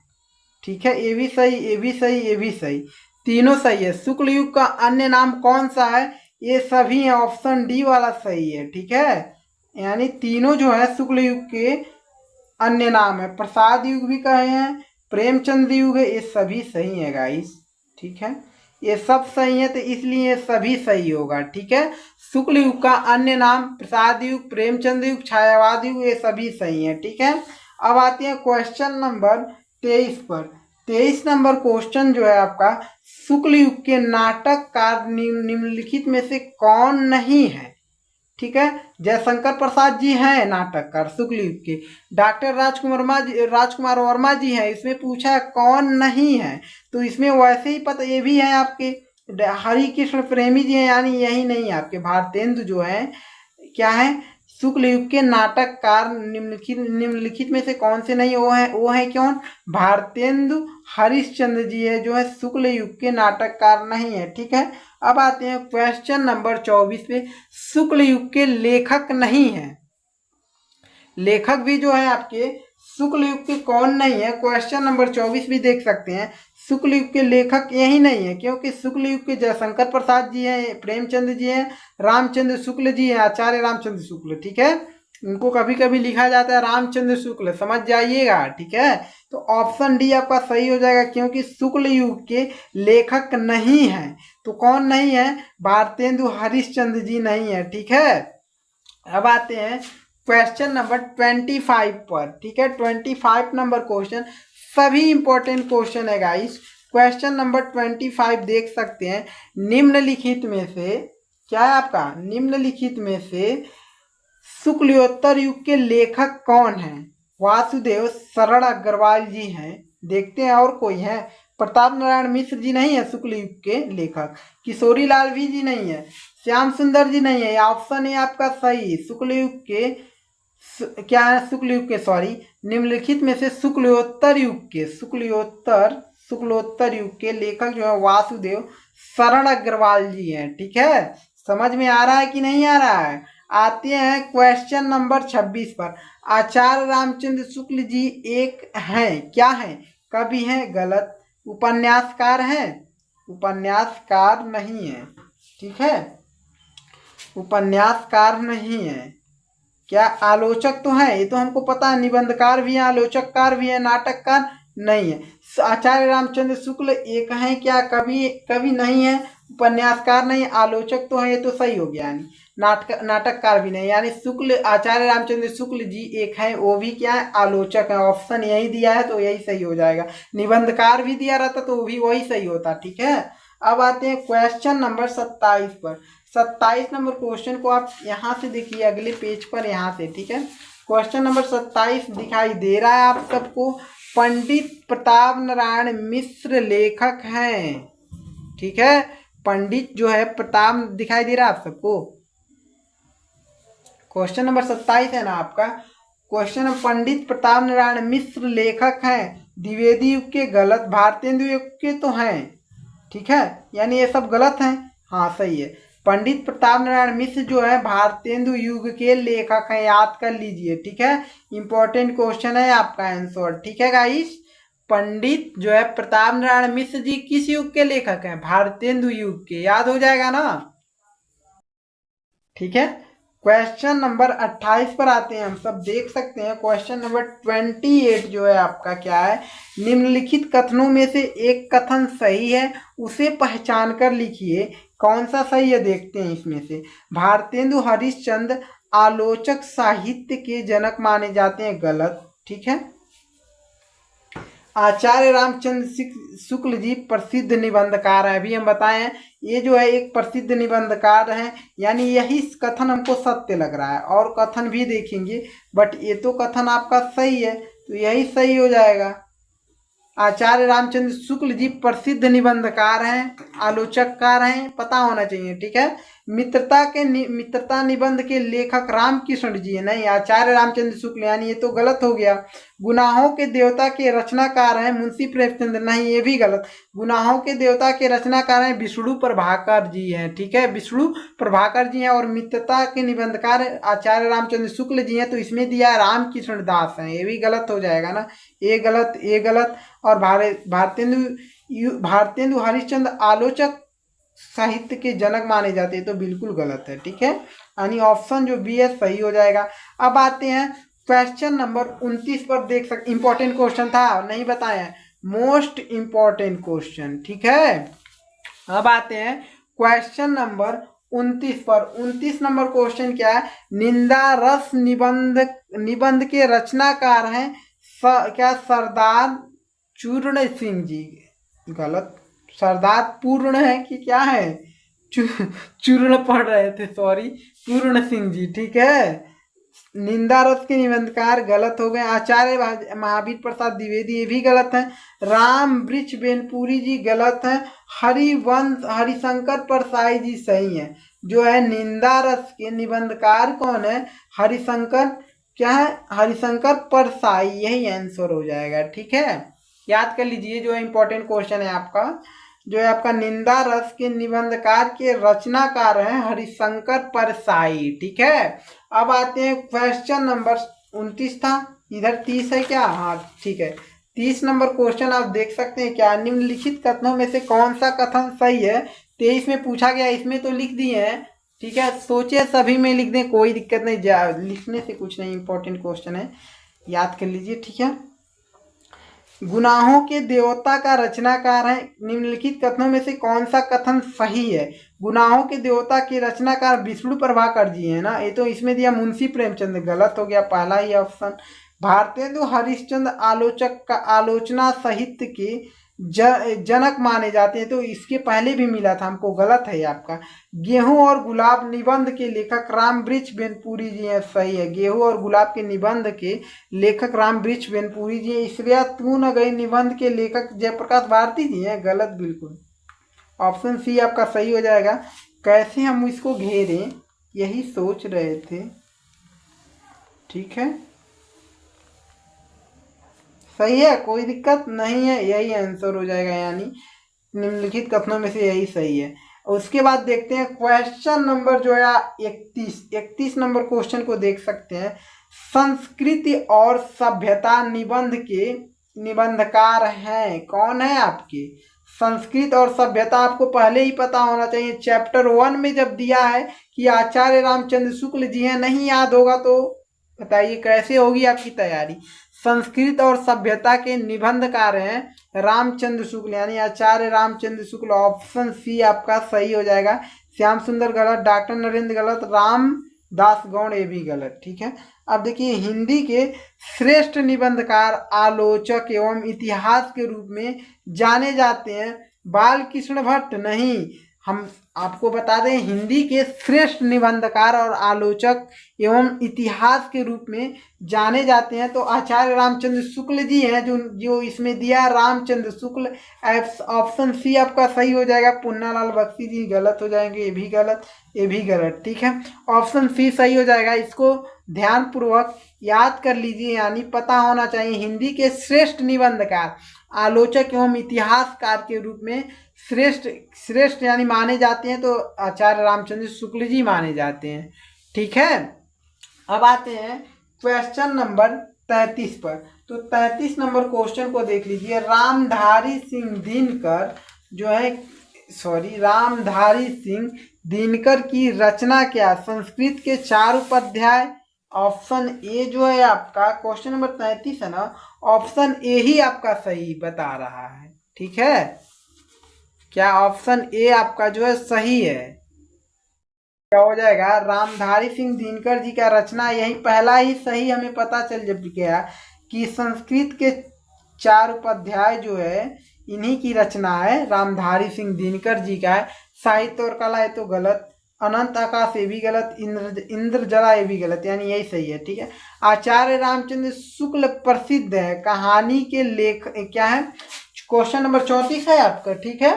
ठीक है, ये भी सही, ये भी सही, ये भी सही, तीनों सही है। शुक्ल युग का अन्य नाम कौन सा है, ये सभी हैं, ऑप्शन डी वाला सही है। ठीक है, यानी तीनों जो है शुक्ल युग के अन्य नाम है। प्रसाद युग भी कहे हैं, प्रेमचंद्र युग है, ये सभी सही है गाइस। ठीक है, ये सब सही है, तो इसलिए ये सभी सही होगा। ठीक है, शुक्ल युग का अन्य नाम प्रसाद युग, प्रेमचंद्र युग, छायावाद युग, ये सभी सही है। ठीक है, अब आते हैं क्वेश्चन नंबर 23 पर। 23 नंबर क्वेश्चन जो है आपका, शुक्ल युग के नाटककार निम्नलिखित में से कौन नहीं है। ठीक है, जयशंकर प्रसाद जी हैं नाटककार शुक्ल युग के। डॉक्टर राजकुमार वर्मा जी हैं, इसमें पूछा है कौन नहीं है, तो इसमें वैसे ही पता, ये भी है आपके हरि कृष्ण प्रेमी जी हैं, यानी यही नहीं, आपके भारतेंदु जो है क्या है, शुक्ल युग के नाटककार निम्नलिखित में से कौन से नहीं, वो है कौन, भारतेंदु हरिश्चंद्र जी है जो है शुक्ल युग के नाटककार नहीं है। ठीक है, अब आते हैं क्वेश्चन नंबर 24 पे। शुक्ल युग के लेखक नहीं है, लेखक भी जो है आपके शुक्ल युग के कौन नहीं है, क्वेश्चन नंबर 24 भी देख सकते हैं। शुक्ल युग के लेखक यही नहीं है, क्योंकि शुक्ल युग के जयशंकर प्रसाद जी हैं, प्रेमचंद्र जी हैं, रामचंद्र शुक्ल जी हैं, आचार्य रामचंद्र शुक्ल। ठीक है, इनको कभी कभी लिखा जाता है रामचंद्र शुक्ल, समझ जाइएगा। ठीक है, तो ऑप्शन डी आपका सही हो जाएगा, क्योंकि शुक्ल युग के लेखक नहीं है। तो कौन नहीं है, भारतेंदु हरिश्चंद्र जी नहीं है। ठीक है, अब आते हैं क्वेश्चन नंबर 25 पर। ठीक है, 25 नंबर क्वेश्चन सभी इंपॉर्टेंट क्वेश्चन है गाइस। क्वेश्चन नंबर 25 देख सकते हैं, निम्नलिखित में से क्या है आपका, निम्नलिखित में से शुक्लोत्तर युग के लेखक कौन हैं। वासुदेव शरण अग्रवाल जी हैं, देखते हैं और कोई है, प्रताप नारायण मिश्र जी नहीं है शुक्ल युग के लेखक, किशोरी लाल भी जी नहीं है, श्याम सुंदर जी नहीं है। ऑप्शन है आपका सही, शुक्ल युग के क्या है, शुक्ल युग के सॉरी, निम्नलिखित में से शुक्लोत्तर युग के लेखक जो है वासुदेव शरण अग्रवाल जी हैं। ठीक है, समझ में आ रहा है कि नहीं आ रहा है। आते हैं क्वेश्चन नंबर 26 पर। आचार्य रामचंद्र शुक्ल जी एक हैं, क्या हैं, कवि हैं, गलत। उपन्यासकार हैं, उपन्यासकार नहीं है। ठीक है, उपन्यासकार नहीं है। क्या आलोचक तो है, ये तो हमको पता है, निबंधकार भी है, आलोचककार भी है, नाटककार नहीं है। आचार्य रामचंद्र शुक्ल एक है क्या, कवि नहीं है, उपन्यासकार नहीं, आलोचक तो है, ये तो सही हो गया। यानी नाटककार भी नहीं, यानी शुक्ल आचार्य रामचंद्र शुक्ल जी एक है, वो भी क्या है, आलोचक है। ऑप्शन यही दिया है तो यही सही हो जाएगा। निबंधकार भी दिया रहता तो वो भी वही सही होता। ठीक है, अब आते हैं क्वेश्चन नंबर 27 पर। 27 नंबर क्वेश्चन को आप यहाँ से देखिए, अगले पेज पर यहाँ से। ठीक है, क्वेश्चन नंबर 27 दिखाई दे रहा है आप सबको। पंडित प्रताप नारायण मिश्र लेखक हैं। ठीक है, पंडित जो है प्रताप दिखाई दे रहा है आप सबको, क्वेश्चन नंबर 27 है ना आपका क्वेश्चन। पंडित प्रताप नारायण मिश्र लेखक हैं, द्विवेदी युग के, गलत। भारतेंदु युग के तो हैं। ठीक है, यानी ये सब गलत हैं, हाँ सही है। पंडित प्रताप नारायण मिश्र जो है भारतेंदु युग के लेखक हैं, याद कर लीजिए। ठीक है, इंपॉर्टेंट क्वेश्चन है आपका आंसर। ठीक है गाइस, पंडित जो है प्रताप नारायण मिश्र जी किस युग के लेखक हैं, भारतेंदु युग के, याद हो जाएगा ना। ठीक है, क्वेश्चन नंबर 28 पर आते हैं। हम सब देख सकते हैं क्वेश्चन नंबर 28 जो है आपका क्या है, निम्नलिखित कथनों में से एक कथन सही है, उसे पहचान कर लिखिए। कौन सा सही है देखते हैं इसमें से। भारतेंदु हरिश्चंद्र आलोचक साहित्य के जनक माने जाते हैं, गलत। ठीक है, आचार्य रामचंद्र शुक्ल जी प्रसिद्ध निबंधकार है। अभी हम बताए हैं ये जो है एक प्रसिद्ध निबंधकार है, यानी यही कथन हमको सत्य लग रहा है। और कथन भी देखेंगे, बट ये तो कथन आपका सही है, तो यही सही हो जाएगा। आचार्य रामचंद्र शुक्ल जी प्रसिद्ध निबंधकार हैं, आलोचककार हैं, पता होना चाहिए, ठीक है। मित्रता निबंध के लेखक रामकृष्ण जी है, नहीं, आचार्य रामचंद्र शुक्ल, यानी ये तो गलत हो गया। गुनाहों के देवता के रचनाकार हैं मुंशी प्रेमचंद्र, नहीं, ये भी गलत। गुनाहों के देवता के रचनाकार हैं विष्णु प्रभाकर जी हैं, ठीक है, विष्णु प्रभाकर जी हैं। और मित्रता के निबंधकार आचार्य रामचंद्र शुक्ल जी हैं, तो इसमें दिया रामकृष्ण दास हैं, ये भी गलत हो जाएगा ना, ये गलत, ये गलत। और भारतेंदु हरिश्चंद्र आलोचक साहित्य के जनक माने जाते हैं, तो बिल्कुल गलत है, ठीक है, यानी ऑप्शन जो बी है सही हो जाएगा। अब आते हैं क्वेश्चन नंबर 29 पर, देख सकते इंपॉर्टेंट क्वेश्चन था, नहीं बताया, मोस्ट इंपॉर्टेंट क्वेश्चन, ठीक है। अब आते हैं क्वेश्चन नंबर 29 पर। 29 नंबर क्वेश्चन क्या है, निंदा रस निबंध के रचनाकार हैं क्या सरदार चूर्ण सिंह जी, गलत, सरदार पूर्ण है कि क्या है, चूर्ण पढ़ रहे थे, सॉरी, पूर्ण सिंह जी, ठीक है। निंदा रस के निबंधकार गलत हो गए। आचार्य महावीर प्रसाद द्विवेदी, ये भी गलत है। राम वृक्ष बेनपुरी जी गलत है। हरिवंश हरिशंकर परसाई जी सही है। जो है निंदा रस के निबंधकार कौन है, हरिशंकर, क्या है, हरिशंकर परसाई, यही आंसर हो जाएगा, ठीक है, याद कर लीजिए। जो इंपॉर्टेंट क्वेश्चन है आपका, जो है आपका निंदा रस के निबंधकार के रचनाकार हैं हरिशंकर परसाई, ठीक है। अब आते हैं क्वेश्चन नंबर 29 था, इधर 30 है क्या, हाँ ठीक है। 30 नंबर क्वेश्चन आप देख सकते हैं क्या, निम्नलिखित कथनों में से कौन सा कथन सही है। 23 में पूछा गया, इसमें तो लिख दिए हैं, ठीक है, सोचिए सभी में लिख दें, कोई दिक्कत नहीं, लिखने से कुछ नहीं, इंपॉर्टेंट क्वेश्चन है, याद कर लीजिए, ठीक है। गुनाहों के देवता का रचनाकार है, निम्नलिखित कथनों में से कौन सा कथन सही है। गुनाहों के देवता के रचनाकार विष्णु प्रभाकर जी है ना, ये तो इसमें दिया मुंशी प्रेमचंद, गलत हो गया पहला ही ऑप्शन। भारतेंदु हरिश्चंद्र आलोचक का आलोचना साहित्य के जनक माने जाते हैं, तो इसके पहले भी मिला था हमको, गलत है आपका। गेहूं और गुलाब निबंध के लेखक राम वृक्ष बेनपुरी जी हैं, सही है। गेहूं और गुलाब के निबंध के लेखक राम वृक्ष बेनपुरी जी हैं। इसलिए तू न गई निबंध के लेखक जयप्रकाश भारती जी हैं, गलत बिल्कुल, ऑप्शन सी आपका सही हो जाएगा। कैसे हम इसको घेरें यही सोच रहे थे, ठीक है, सही है, कोई दिक्कत नहीं है, यही आंसर हो जाएगा, यानी निम्नलिखित कथनों में से यही सही है। उसके बाद देखते हैं क्वेश्चन नंबर जो है 31 नंबर क्वेश्चन को देख सकते हैं। संस्कृति और सभ्यता निबंध के निबंधकार हैं, कौन है आपके, संस्कृत और सभ्यता आपको पहले ही पता होना चाहिए, चैप्टर 1 में जब दिया है कि आचार्य रामचंद्र शुक्ल जी हैं, नहीं याद होगा तो बताइए कैसे होगी आपकी तैयारी। संस्कृत और सभ्यता के निबंधकार हैं रामचंद्र शुक्ल, यानी आचार्य रामचंद्र शुक्ल, ऑप्शन सी आपका सही हो जाएगा। श्याम सुंदर गलत, डॉक्टर नरेंद्र गलत, राम दास गौड़ ये भी गलत, ठीक है। अब देखिए हिंदी के श्रेष्ठ निबंधकार आलोचक एवं इतिहास के रूप में जाने जाते हैं बाल कृष्ण भट्ट, नहीं, हम आपको बता दें हिंदी के श्रेष्ठ निबंधकार और आलोचक एवं इतिहास के रूप में जाने जाते हैं तो आचार्य रामचंद्र शुक्ल जी हैं, जो इसमें दिया रामचंद्र शुक्ल, ऑप्शन सी आपका सही हो जाएगा। पुन्नालाल बख्शी जी गलत हो जाएंगे, ये भी गलत, ये भी गलत, ठीक है, ऑप्शन सी सही हो जाएगा। इसको ध्यान पूर्वक याद कर लीजिए, यानी पता होना चाहिए हिंदी के श्रेष्ठ निबंधकार आलोचक एवं इतिहासकार के रूप में श्रेष्ठ यानी माने जाते हैं तो आचार्य रामचंद्र शुक्ल जी माने जाते हैं, ठीक है। अब आते हैं क्वेश्चन नंबर 33 पर। तो 33 नंबर क्वेश्चन को देख लीजिए। रामधारी सिंह दिनकर जो है, सॉरी, रामधारी सिंह दिनकर की रचना क्या, संस्कृत के 4 उपाध्याय, ऑप्शन ए जो है आपका क्वेश्चन नंबर 33 है ना, ऑप्शन ए ही आपका सही बता रहा है, ठीक है, क्या ऑप्शन ए आपका जो है सही है, क्या हो जाएगा, रामधारी सिंह दिनकर जी का रचना, यही पहला ही सही हमें पता चल जब गया कि संस्कृत के चार उपाध्याय जो है इन्हीं की रचना है, रामधारी सिंह दिनकर जी का है। साहित्य और कला ये तो गलत, अनंत आकाश ये भी गलत, इंद्रजला ये भी गलत, यानी यही सही है। ठीक है, आचार्य रामचंद्र शुक्ल प्रसिद्ध है कहानी के लेख, क्या है क्वेश्चन नंबर 34 है आपका। ठीक है,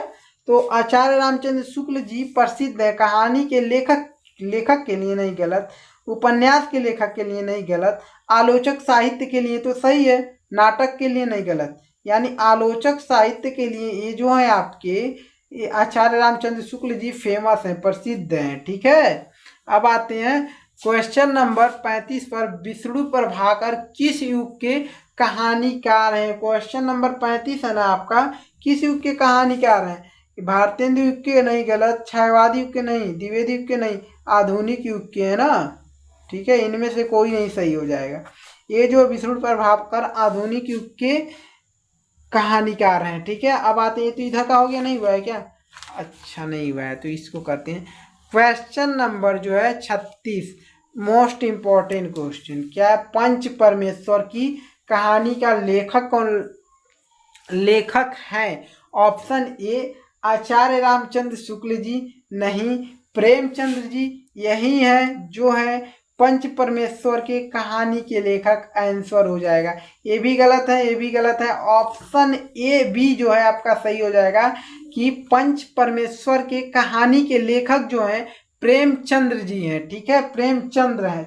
तो आचार्य रामचंद्र शुक्ल जी प्रसिद्ध है कहानी के लेखक, लेखक के लिए नहीं गलत, उपन्यास के लेखक के लिए नहीं गलत, आलोचक साहित्य के लिए तो सही है, नाटक के लिए नहीं गलत, यानी आलोचक साहित्य के लिए ये जो है आपके आचार्य रामचंद्र शुक्ल जी फेमस हैं, प्रसिद्ध हैं। ठीक है, अब आते हैं क्वेश्चन नंबर 35 पर। विष्णु प्रभाकर किस युग के कहानीकार हैं? क्वेश्चन नंबर 35 है ना आपका, किस युग के कहानीकार हैं? भारतेंदु युग के नहीं गलत, छायावादी युग के नहीं, द्विवेदी युग के नहीं, आधुनिक युग के है ना। ठीक है, इनमें से कोई नहीं सही हो जाएगा। ये जो विष्णु प्रभाकर आधुनिक युग के कहानीकार हैं। ठीक है, अब आते हैं, तो इधर का हो गया, नहीं हुआ है क्या? अच्छा नहीं हुआ है, तो इसको करते हैं क्वेश्चन नंबर जो है 36, मोस्ट इंपॉर्टेंट क्वेश्चन। क्या है? पंच परमेश्वर की कहानी का लेखक कौन, लेखक है? ऑप्शन ए आचार्य रामचंद्र शुक्ल जी, नहीं प्रेमचंद्र जी, यही है जो है पंच परमेश्वर के कहानी के लेखक, आंसर हो जाएगा। ये भी गलत है, ये भी गलत है, ऑप्शन ए बी जो है आपका सही हो जाएगा कि पंच परमेश्वर के कहानी के लेखक जो है प्रेमचंद्र जी हैं। ठीक है, प्रेमचंद्र है,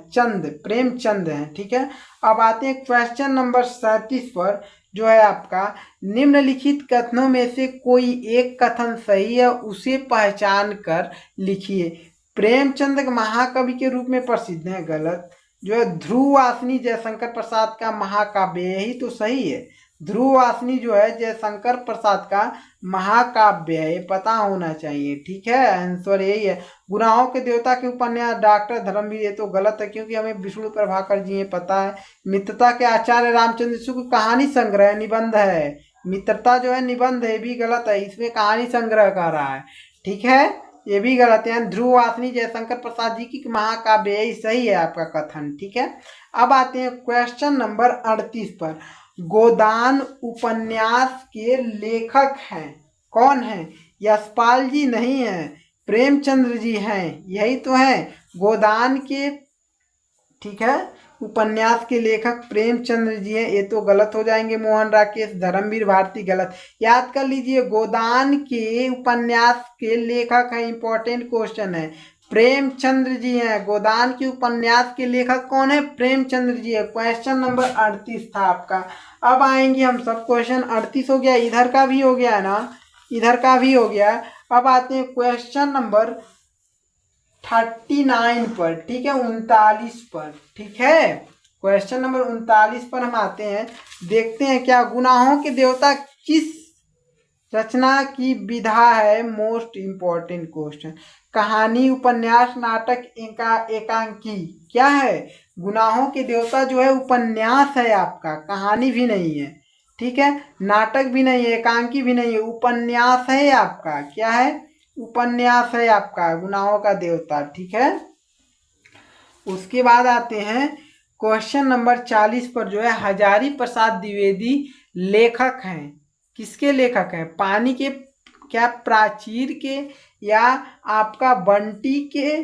प्रेमचंद हैं। ठीक है, अब आते हैं क्वेश्चन नंबर 37 पर, जो है आपका निम्नलिखित कथनों में से कोई एक कथन सही है, उसे पहचान कर लिखिए। प्रेमचंद महाकवि के रूप में प्रसिद्ध है, गलत। जो है ध्रुववासिनी जयशंकर प्रसाद का महाकाव्य, यही तो सही है। ध्रुववासिनी जो है जयशंकर प्रसाद का महाकाव्य है, ये पता होना चाहिए। ठीक है, आंसर यही है। गुनाहों के देवता के उपन्यास डॉक्टर धर्मवीर, ये तो गलत है क्योंकि हमें विष्णु प्रभाकर जी ये पता है। मित्रता के आचार्य रामचंद्र शुक्ल कहानी संग्रह निबंध है, मित्रता जो है निबंध है, ये भी गलत है, इसमें कहानी संग्रह कर रहा है। ठीक है, ये भी गलत है। ध्रुववासिनी जयशंकर प्रसाद जी की महाकाव्य, यही सही है आपका कथन। ठीक है, अब आते हैं क्वेश्चन नंबर 38 पर। गोदान उपन्यास के लेखक हैं, कौन है? यशपाल जी नहीं है, प्रेमचंद्र जी हैं, यही तो है गोदान के। ठीक है, उपन्यास के लेखक प्रेमचंद्र जी हैं, ये तो गलत हो जाएंगे। मोहन राकेश, धर्मवीर भारती, गलत। याद कर लीजिए, गोदान के उपन्यास के लेखक हैं, इंपॉर्टेंट क्वेश्चन है, प्रेमचंद्र जी हैं। गोदान के उपन्यास के लेखक कौन है? प्रेमचंद्र जी है। क्वेश्चन नंबर 38 था आपका। अब आएंगे हम सब, क्वेश्चन 38 हो गया, इधर का भी हो गया ना, इधर का भी हो गया। अब आते हैं क्वेश्चन नंबर 39 पर। ठीक है, 39 पर। ठीक है, क्वेश्चन नंबर 39 पर हम आते हैं, देखते हैं क्या गुनाहों के देवता किस रचना की विधा है? Most important question. कहानी, उपन्यास, नाटक, एकांकी, क्या है? गुनाहों के देवता जो है उपन्यास है आपका, कहानी भी नहीं है। ठीक है, नाटक भी नहीं है, एकांकी भी नहीं है, उपन्यास है आपका। क्या है? उपन्यास है आपका गुनाहों का देवता। ठीक है, उसके बाद आते हैं क्वेश्चन नंबर 40 पर, जो है हजारी प्रसाद द्विवेदी लेखक हैं, किसके लेखक हैं? पानी के, क्या प्राचीर के, या आपका बंटी के,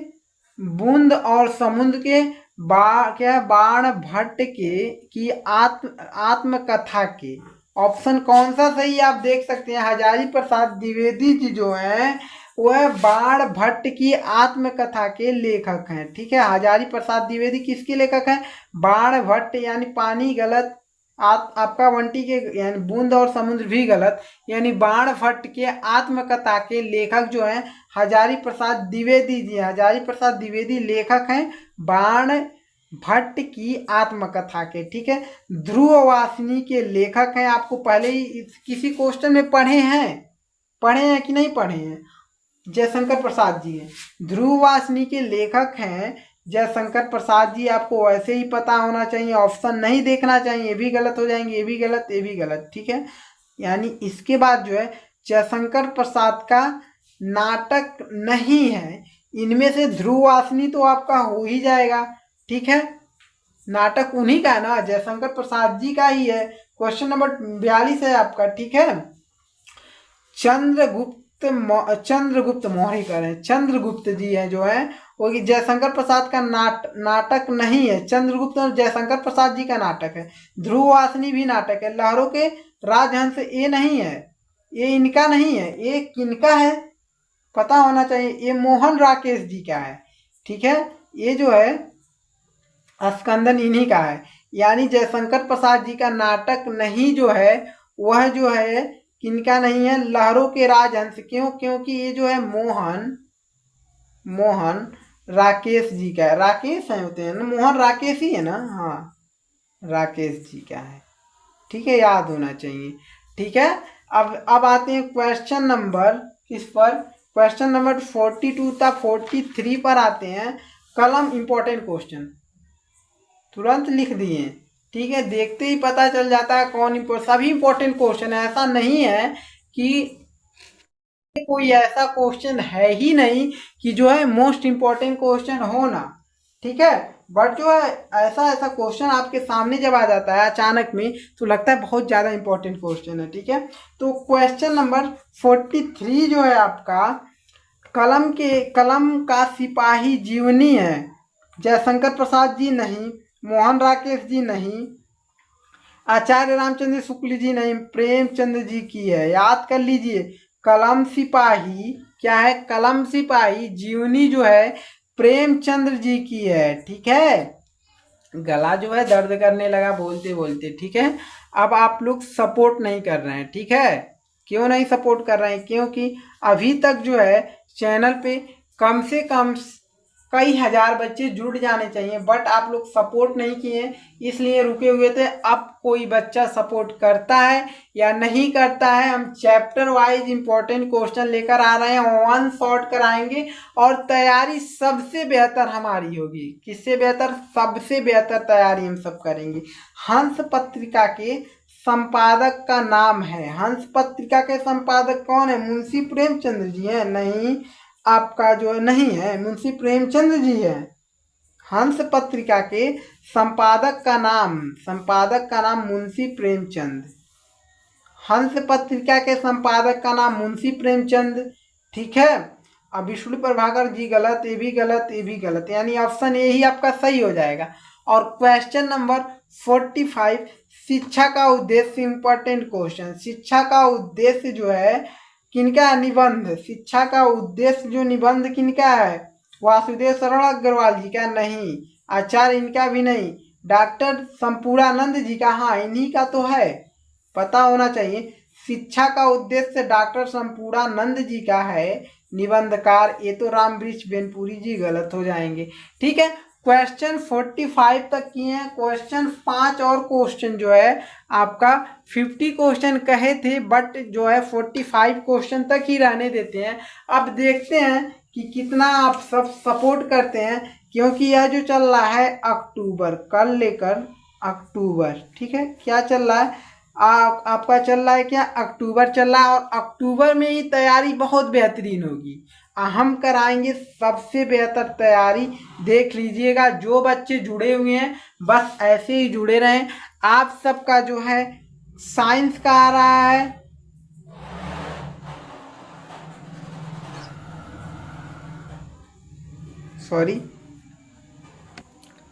बूंद और समुद्र के, क्या बाण भट्ट के, की आत्मकथा के? ऑप्शन कौन सा सही आप देख सकते हैं। हजारी प्रसाद द्विवेदी जी जो है वह बाण भट्ट की आत्मकथा के लेखक हैं। ठीक है, हजारी प्रसाद द्विवेदी किसके लेखक हैं? बाण भट्ट, यानी पानी गलत, आपका बंटी के यानी बूंद और समुद्र भी गलत, यानी बाण भट्ट के आत्मकथा के लेखक जो हैं हजारी प्रसाद द्विवेदी जी। हजारी प्रसाद द्विवेदी लेखक हैं बाण भट्ट की आत्मकथा के। ठीक है, ध्रुववासिनी के लेखक हैं, आपको पहले ही किसी क्वेश्चन में पढ़े हैं कि नहीं पढ़े हैं? जयशंकर प्रसाद जी हैं। ध्रुववासिनी के लेखक हैं जयशंकर प्रसाद जी, आपको वैसे ही पता होना चाहिए, ऑप्शन नहीं देखना चाहिए, ये भी गलत हो जाएंगे, ये भी गलत, ये भी गलत। ठीक है, यानी इसके बाद जो है जयशंकर प्रसाद का नाटक नहीं है, इनमें से ध्रुववासिनी तो आपका हो ही जाएगा। ठीक है, नाटक उन्हीं का है ना, जयशंकर प्रसाद जी का ही है। क्वेश्चन नंबर 42 है आपका, ठीक है। चंद्रगुप्त मौर्य कह रहे हैं, चंद्रगुप्त जी है जो है वो जयशंकर प्रसाद का नाटक नहीं है। चंद्रगुप्त और जयशंकर प्रसाद जी का नाटक है। ध्रुववासिनी भी नाटक है। लहरों के राजहंस ये नहीं है, ये इनका नहीं है, ये किनका है पता होना चाहिए। ये मोहन राकेश जी का है, ठीक है। ये जो है स्कंदन इन्हीं का है, यानी जयशंकर प्रसाद जी का नाटक नहीं जो है वह जो है किनका नहीं है, लहरों के राजहंस। क्यों? क्योंकि ये जो है मोहन राकेश जी का है। राकेश है होते हैं ना, मोहन राकेश ही है ना, हाँ राकेश जी का है, ठीक है, याद होना चाहिए, ठीक है। अब आते हैं क्वेश्चन नंबर किस पर, क्वेश्चन नंबर 42 तक 43 पर आते हैं। कलम इंपॉर्टेंट क्वेश्चन तुरंत लिख दिए, ठीक है, देखते ही पता चल जाता है कौन सभी इंपॉर्टेंट क्वेश्चन है। ऐसा नहीं है कि कोई ऐसा क्वेश्चन है ही नहीं कि जो है मोस्ट इंपॉर्टेंट क्वेश्चन हो ना, ठीक है। बट जो है ऐसा क्वेश्चन आपके सामने जब आ जाता है अचानक में तो लगता है बहुत ज़्यादा इंपॉर्टेंट क्वेश्चन है, ठीक है। तो क्वेश्चन नंबर 43 जो है आपका, कलम का सिपाही जीवनी है। जयशंकर प्रसाद जी नहीं, मोहन राकेश जी नहीं, आचार्य रामचंद्र शुक्ल जी नहीं, प्रेमचंद जी की है। याद कर लीजिए, कलम सिपाही क्या है, कलम सिपाही जीवनी जो है प्रेमचंद्र जी की है, ठीक है। गला जो है दर्द करने लगा बोलते बोलते, ठीक है। अब आप लोग सपोर्ट नहीं कर रहे हैं, ठीक है। क्यों नहीं सपोर्ट कर रहे हैं? क्योंकि अभी तक जो है चैनल पे कम से कम कई हजार बच्चे जुड़ जाने चाहिए, बट आप लोग सपोर्ट नहीं किए, इसलिए रुके हुए थे। अब कोई बच्चा सपोर्ट करता है या नहीं करता है, हम चैप्टर वाइज इंपॉर्टेंट क्वेश्चन लेकर आ रहे हैं, वन शॉट कराएंगे और तैयारी सबसे बेहतर हमारी होगी। किससे बेहतर? सबसे बेहतर तैयारी हम सब करेंगे। हंस पत्रिका के संपादक का नाम है, हंस पत्रिका के संपादक कौन है? मुंशी प्रेमचंद्र जी हैं? नहीं, आपका जो नहीं है, मुंशी प्रेमचंद्र जी है। हंस पत्रिका के संपादक का नाम मुंशी प्रेमचंद। हंस पत्रिका के संपादक का नाम मुंशी प्रेमचंद, ठीक है। अब विष्णु प्रभाकर जी गलत, ये भी गलत, ये भी गलत, यानी ऑप्शन ए ही आपका सही हो जाएगा। और क्वेश्चन नंबर 45, शिक्षा का उद्देश्य, इंपॉर्टेंट क्वेश्चन। शिक्षा का उद्देश्य जो है किनका? निबंध। शिक्षा का उद्देश्य जो निबंध किनका है? वासुदेव शरण अग्रवाल जी का? नहीं। आचार्य इनका भी नहीं। डॉक्टर संपूर्णानंद जी का? हाँ इन्हीं का तो है, पता होना चाहिए। शिक्षा का उद्देश्य डॉक्टर संपूर्णानंद जी का है, निबंधकार ये तो रामवृक्ष बेनपुरी जी गलत हो जाएंगे, ठीक है। क्वेश्चन 45 तक किए हैं। क्वेश्चन 5 और क्वेश्चन जो है आपका 50 क्वेश्चन कहे थे, बट जो है 45 क्वेश्चन तक ही रहने देते हैं। अब देखते हैं कि कितना आप सब सपोर्ट करते हैं, क्योंकि यह जो चल रहा है अक्टूबर, कल लेकर अक्टूबर, ठीक है। क्या चल रहा है? आपका चल रहा है क्या? अक्टूबर चल रहा है, और अक्टूबर में ही तैयारी बहुत बेहतरीन होगी। हम कराएंगे सबसे बेहतर तैयारी, देख लीजिएगा। जो बच्चे जुड़े हुए हैं बस ऐसे ही जुड़े रहें। आप सबका जो है साइंस का आ रहा है, सॉरी,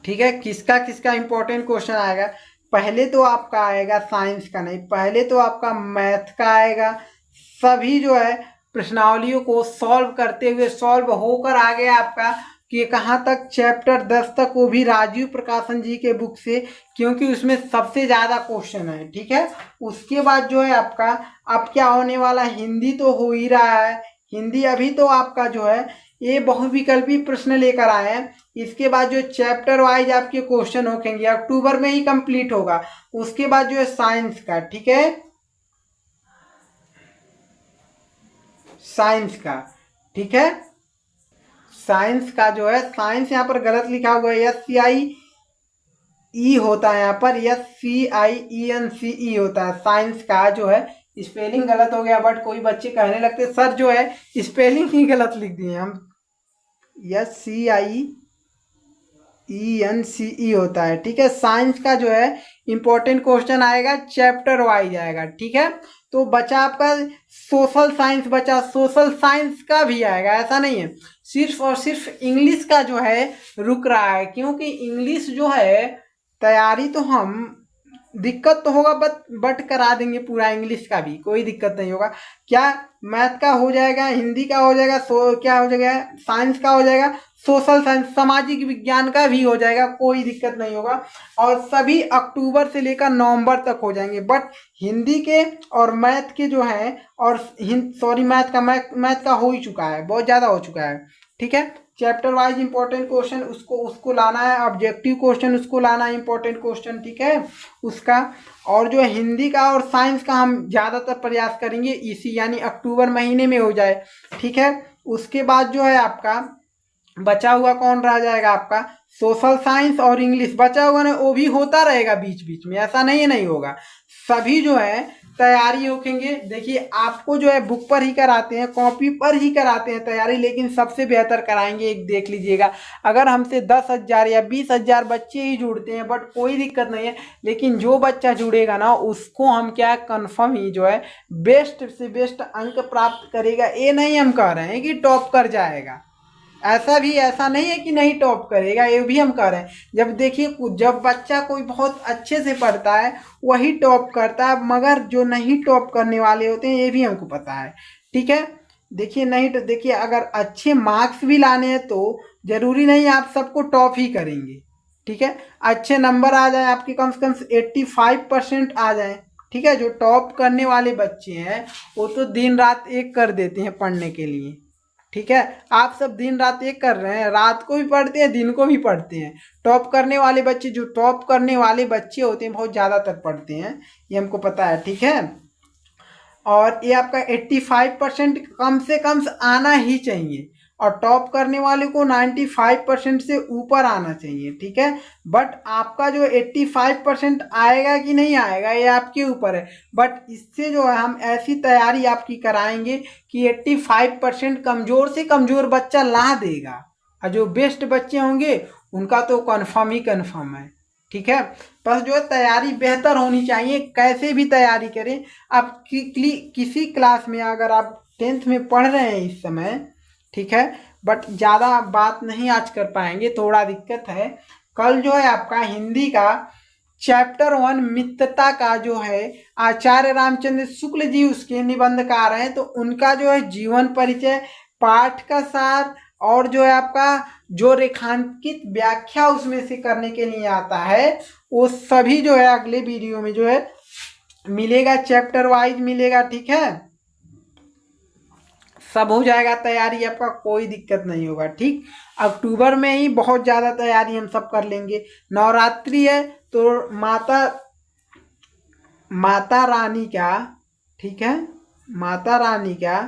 ठीक है। किसका किसका इंपॉर्टेंट क्वेश्चन आएगा? पहले तो आपका आएगा साइंस का, नहीं, पहले तो आपका मैथ का आएगा। सभी जो है प्रश्नावलियों को सॉल्व करते हुए सॉल्व होकर आ गया आपका कि कहाँ तक, चैप्टर 10 तक, वो भी राजीव प्रकाशन जी के बुक से, क्योंकि उसमें सबसे ज़्यादा क्वेश्चन है, ठीक है। उसके बाद जो है आपका अब क्या होने वाला, हिंदी तो हो ही रहा है। हिंदी अभी तो आपका जो है ये बहुविकल्पी प्रश्न लेकर आए हैं। इसके बाद जो चैप्टर वाइज आपके क्वेश्चन होंगे, अक्टूबर में ही कंप्लीट होगा। उसके बाद जो है साइंस का, ठीक है, साइंस का, ठीक है। साइंस का जो है, साइंस यहाँ पर गलत लिखा हुआ है, SCIE होता है, यहाँ पर SCIENCE होता है। साइंस का जो है स्पेलिंग गलत हो गया, बट कोई बच्चे कहने लगते सर जो है स्पेलिंग ही गलत लिख दिए हम। SCIE ENCE होता है, ठीक है। साइंस का जो है इंपॉर्टेंट क्वेश्चन आएगा, चैप्टर वाइज आएगा, ठीक है। तो बचा आपका सोशल साइंस, बचा सोशल साइंस का भी आएगा, ऐसा नहीं है सिर्फ और सिर्फ इंग्लिश का जो है रुक रहा है, क्योंकि इंग्लिश जो है तैयारी तो हम, दिक्कत तो होगा बट करा देंगे पूरा इंग्लिश का भी, कोई दिक्कत नहीं होगा। क्या मैथ का हो जाएगा, हिंदी का हो जाएगा, क्या हो जाएगा, साइंस का हो जाएगा, सोशल साइंस सामाजिक विज्ञान का भी हो जाएगा, कोई दिक्कत नहीं होगा। और सभी अक्टूबर से लेकर नवंबर तक हो जाएंगे। बट हिंदी के और मैथ के जो है, और सॉरी मैथ का हो ही चुका है, बहुत ज़्यादा हो चुका है, ठीक है। चैप्टर वाइज इंपॉर्टेंट क्वेश्चन उसको लाना है, ऑब्जेक्टिव क्वेश्चन उसको लाना है, इंपॉर्टेंट क्वेश्चन, ठीक है उसका। और जो हिंदी का और साइंस का हम ज़्यादातर प्रयास करेंगे इसी यानी अक्टूबर महीने में हो जाए, ठीक है। उसके बाद जो है आपका बचा हुआ कौन रह जाएगा, आपका सोशल साइंस और इंग्लिश बचा हुआ ना, वो भी होता रहेगा बीच बीच में, ऐसा नहीं होगा। सभी जो है तैयारी होखेंगे। देखिए आपको जो है बुक पर ही कराते हैं, कॉपी पर ही कराते हैं तैयारी, लेकिन सबसे बेहतर कराएंगे, एक देख लीजिएगा। अगर हमसे 10,000 या 20,000 बच्चे ही जुड़ते हैं, बट कोई दिक्कत नहीं है, लेकिन जो बच्चा जुड़ेगा ना उसको हम क्या कन्फर्म ही जो है बेस्ट से बेस्ट अंक प्राप्त करेगा। ये नहीं हम कह रहे हैं कि टॉप कर जाएगा, ऐसा नहीं है कि नहीं टॉप करेगा, ये भी हम कह रहे हैं। जब देखिए जब बच्चा कोई बहुत अच्छे से पढ़ता है वही टॉप करता है, मगर जो नहीं टॉप करने वाले होते हैं ये भी हमको पता है, ठीक है। देखिए नहीं तो देखिए, अगर अच्छे मार्क्स भी लाने हैं तो जरूरी नहीं आप सबको टॉप ही करेंगे, ठीक है। अच्छे नंबर आ जाए आपके, कम से कम 85% आ जाए, ठीक है। जो टॉप करने वाले बच्चे हैं वो तो दिन रात एक कर देते हैं पढ़ने के लिए, ठीक है। आप सब दिन रात एक कर रहे हैं, रात को भी पढ़ते हैं दिन को भी पढ़ते हैं। टॉप करने वाले बच्चे, जो टॉप करने वाले बच्चे होते हैं बहुत ज़्यादातर पढ़ते हैं, ये हमको पता है, ठीक है। और ये आपका 85% कम से कम आना ही चाहिए, और टॉप करने वाले को 95% से ऊपर आना चाहिए, ठीक है। बट आपका जो 85% आएगा कि नहीं आएगा ये आपके ऊपर है। बट इससे जो है हम ऐसी तैयारी आपकी कराएंगे कि 85% कमज़ोर से कमज़ोर बच्चा ला देगा, और जो बेस्ट बच्चे होंगे उनका तो कन्फर्म ही कन्फर्म है, ठीक है। बस जो है तैयारी बेहतर होनी चाहिए, कैसे भी तैयारी करें। आप किसी क्लास में अगर आप 10th में पढ़ रहे हैं इस समय, ठीक है, बट ज़्यादा बात नहीं आज कर पाएंगे, थोड़ा दिक्कत है। कल जो है आपका हिंदी का चैप्टर 1 मित्रता का जो है आचार्य रामचंद्र शुक्ल जी उसके निबंधकार हैं, तो उनका जो है जीवन परिचय, पाठ का सार, और जो है आपका जो रेखांकित व्याख्या उसमें से करने के लिए आता है, वो सभी जो है अगले वीडियो में जो है मिलेगा, चैप्टर वाइज मिलेगा, ठीक है। सब हो जाएगा तैयारी आपका, कोई दिक्कत नहीं होगा, ठीक। अक्टूबर में ही बहुत ज़्यादा तैयारी हम सब कर लेंगे। नवरात्रि है तो माता रानी का, ठीक है, माता रानी का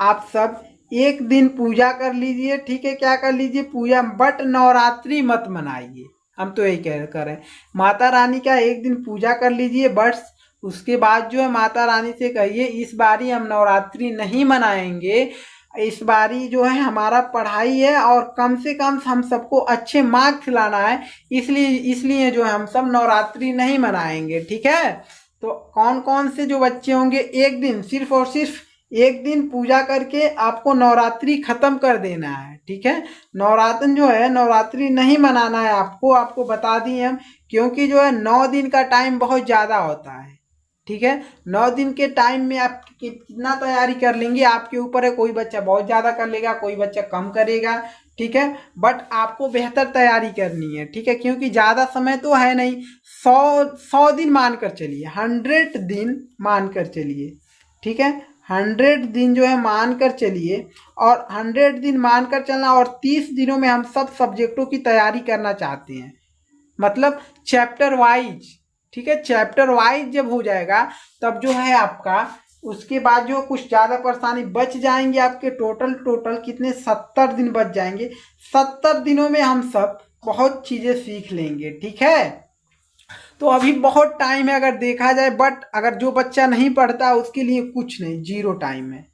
आप सब एक दिन पूजा कर लीजिए, ठीक है, क्या कर लीजिए पूजा, बट नवरात्रि मत मनाइए, हम तो यही कर रहे हैं। माता रानी का एक दिन पूजा कर लीजिए बस। उसके बाद जो है माता रानी से कहिए इस बारी हम नवरात्रि नहीं मनाएंगे, इस बारी जो है हमारा पढ़ाई है और कम से कम हम सबको अच्छे मार्क्स लाना है, इसलिए जो है हम सब नवरात्रि नहीं मनाएंगे, ठीक है। तो कौन कौन से जो बच्चे होंगे, एक दिन सिर्फ और सिर्फ एक दिन पूजा करके आपको नवरात्रि खत्म कर देना है, ठीक है। नवरात्र जो है नवरात्रि नहीं मनाना है आपको बता दिए हम, क्योंकि जो है 9 दिन का टाइम बहुत ज़्यादा होता है, ठीक है। 9 दिन के टाइम में आप कितना तैयारी कर लेंगे आपके ऊपर है, कोई बच्चा बहुत ज़्यादा कर लेगा, कोई बच्चा कम करेगा, ठीक है। बट आपको बेहतर तैयारी करनी है, ठीक है, क्योंकि ज़्यादा समय तो है नहीं। 100 दिन मान कर चलिए, 100 दिन मान कर चलिए, ठीक है, 100 दिन जो है मान कर चलिए, और 100 दिन मान कर चलना, और 30 दिनों में हम सब सब्जेक्टों की तैयारी करना चाहते हैं, मतलब चैप्टर वाइज, ठीक है। चैप्टर वाइज जब हो जाएगा तब जो है आपका उसके बाद जो कुछ ज़्यादा परेशानी बच जाएंगे आपके, टोटल कितने 70 दिन बच जाएंगे। 70 दिनों में हम सब बहुत चीज़ें सीख लेंगे, ठीक है। तो अभी बहुत टाइम है अगर देखा जाए, बट अगर जो बच्चा नहीं पढ़ता उसके लिए कुछ नहीं, 0 टाइम है,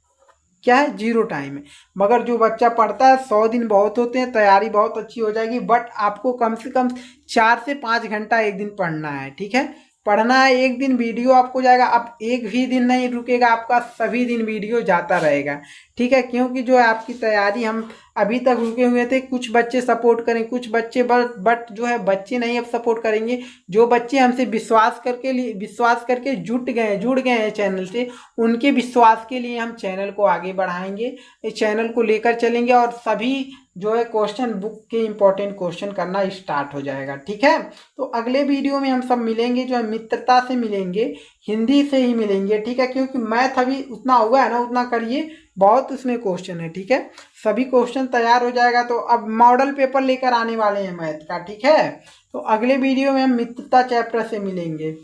क्या है, 0 टाइम है। मगर जो बच्चा पढ़ता है 100 दिन बहुत होते हैं, तैयारी बहुत अच्छी हो जाएगी। बट आपको कम से कम 4 से 5 घंटा एक दिन पढ़ना है, ठीक है। पढ़ना है, एक दिन वीडियो आपको जाएगा, अब एक भी दिन नहीं रुकेगा आपका, सभी दिन वीडियो जाता रहेगा, ठीक है। क्योंकि जो है आपकी तैयारी, हम अभी तक रुके हुए थे, कुछ बच्चे सपोर्ट करें, कुछ बच्चे बट जो है बच्चे नहीं अब सपोर्ट करेंगे। जो बच्चे हमसे विश्वास करके जुड़ गए हैं चैनल से, उनके विश्वास के लिए हम चैनल को आगे बढ़ाएंगे, इस चैनल को लेकर चलेंगे, और सभी जो है क्वेश्चन बुक के इंपॉर्टेंट क्वेश्चन करना स्टार्ट हो जाएगा, ठीक है। तो अगले वीडियो में हम सब मिलेंगे, जो है मित्रता से मिलेंगे, हिंदी से ही मिलेंगे, ठीक है। क्योंकि मैथ अभी उतना हुआ है ना, उतना करिए, बहुत उसमें क्वेश्चन है, ठीक है। सभी क्वेश्चन तैयार हो जाएगा, तो अब मॉडल पेपर लेकर आने वाले हैं मैथ का, ठीक है। तो अगले वीडियो में हम मित्रता चैप्टर से मिलेंगे।